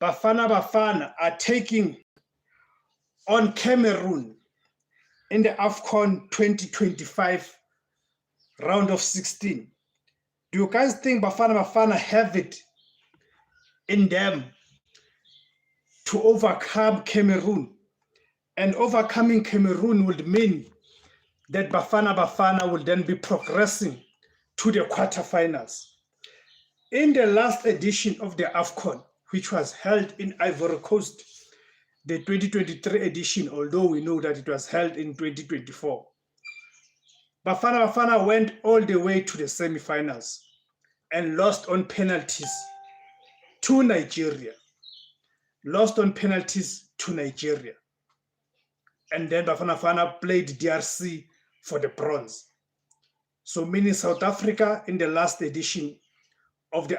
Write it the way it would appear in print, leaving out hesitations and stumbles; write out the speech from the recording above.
Bafana Bafana are taking on Cameroon in the AFCON 2025 round of 16. Do you guys think Bafana Bafana have it in them to overcome Cameroon? And overcoming Cameroon would mean that Bafana Bafana will then be progressing to the quarterfinals. In the last edition of the AFCON, which was held in Ivory Coast, the 2023 edition, although we know that it was held in 2024, Bafana Bafana went all the way to the semifinals and lost on penalties to Nigeria. And then Bafana Bafana played DRC for the bronze. So meaning South Africa in the last edition of the